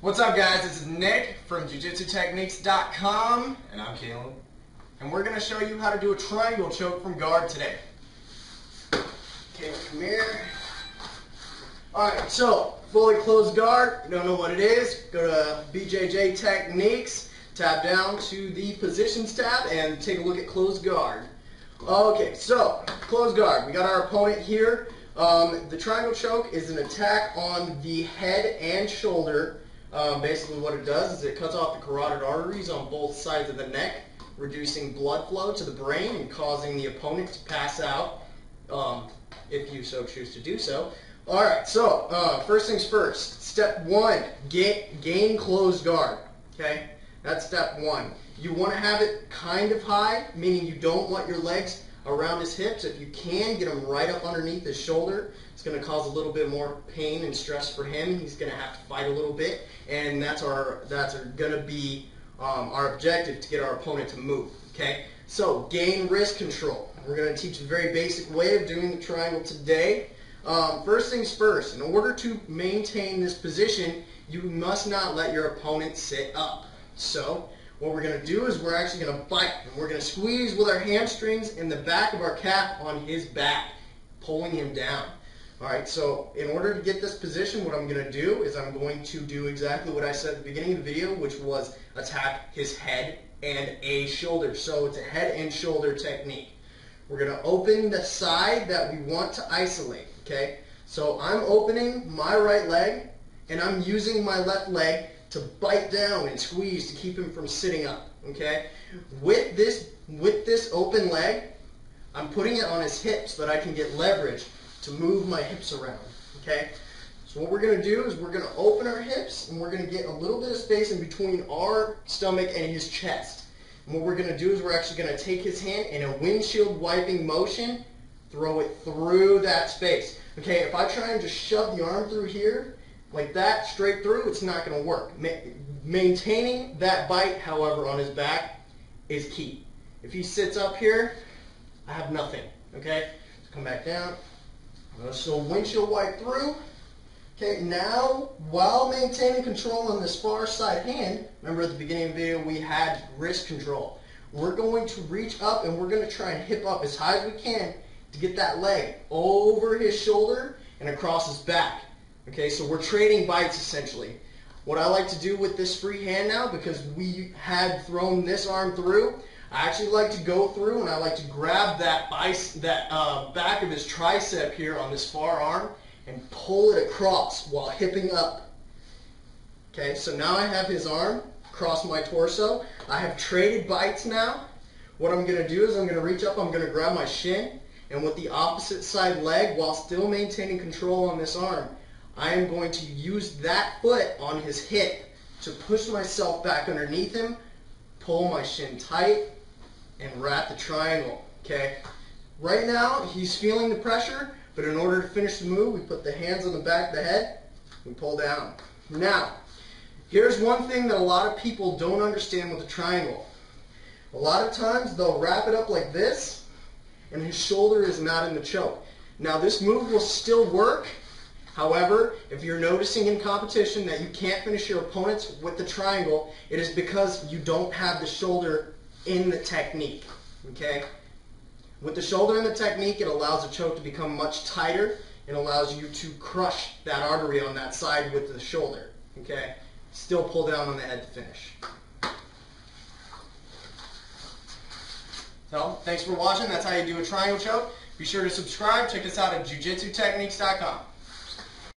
What's up, guys? This is Nick from jitsutechniques.com, And I'm Caleb. and we're going to show you how to do a triangle choke from guard today. Caleb, come here. Alright, so fully closed guard. You don't know what it is, go to BJJ Techniques, tab down to the Positions tab, and take a look at closed guard. Okay, so closed guard. We got our opponent here. The triangle choke is an attack on the head and shoulder. Basically what it does is it cuts off the carotid arteries on both sides of the neck, reducing blood flow to the brain and causing the opponent to pass out, if you so choose to do so. Alright, so first things first. Step one, gain closed guard. Okay, that's step one. You want to have it kind of high, meaning you don't want your legs around his hips. If you can, get them right up underneath his shoulder. It's going to cause a little bit more pain and stress for him. He's going to have to fight a little bit, and that's going to be our objective, to get our opponent to move. Okay, so gain wrist control. We're going to teach a very basic way of doing the triangle today. First things first, in order to maintain this position, you must not let your opponent sit up. So what we're going to do is we're actually going to bite, and we're going to squeeze with our hamstrings in the back of our calf on his back, pulling him down. Alright, so in order to get this position, what I'm going to do is I'm going to do exactly what I said at the beginning of the video, which was attack his head and a shoulder. So it's a head and shoulder technique. We're going to open the side that we want to isolate. Okay, so I'm opening my right leg, and I'm using my left leg to bite down and squeeze to keep him from sitting up. Okay, with this open leg, I'm putting it on his hips so that I can get leverage to move my hips around. Okay, so what we're going to do is we're going to open our hips, and we're going to get a little bit of space in between our stomach and his chest. And what we're going to do is we're actually going to take his hand in a windshield wiping motion, throw it through that space. Okay, if I try and just shove the arm through here, like that, straight through, it's not going to work. Maintaining that bite, however, on his back is key. If he sits up here, I have nothing. Okay, so come back down. So windshield wipe through. Okay, now while maintaining control on this far side hand, remember at the beginning of the video we had wrist control. We're going to reach up, and we're going to try and hip up as high as we can to get that leg over his shoulder and across his back. Okay, so we're trading bites essentially. What I like to do with this free hand now, because we had thrown this arm through, I actually like to go through and I like to grab that back of his tricep here on this far arm and pull it across while hipping up. Okay, so now I have his arm across my torso. I have traded bites now. What I'm going to do is I'm going to reach up, I'm going to grab my shin, and with the opposite side leg, while still maintaining control on this arm, I am going to use that foot on his hip to push myself back underneath him, pull my shin tight, and wrap the triangle. Okay. Right now, he's feeling the pressure, but in order to finish the move, we put the hands on the back of the head, we pull down. Now, here's one thing that a lot of people don't understand with the triangle. A lot of times, they'll wrap it up like this, and his shoulder is not in the choke. Now, this move will still work. However, if you're noticing in competition that you can't finish your opponents with the triangle, it is because you don't have the shoulder in the technique. Okay? With the shoulder in the technique, it allows the choke to become much tighter and allows you to crush that artery on that side with the shoulder. Okay? Still pull down on the head to finish. So, thanks for watching. That's how you do a triangle choke. Be sure to subscribe. Check us out at jitsutechniques.com.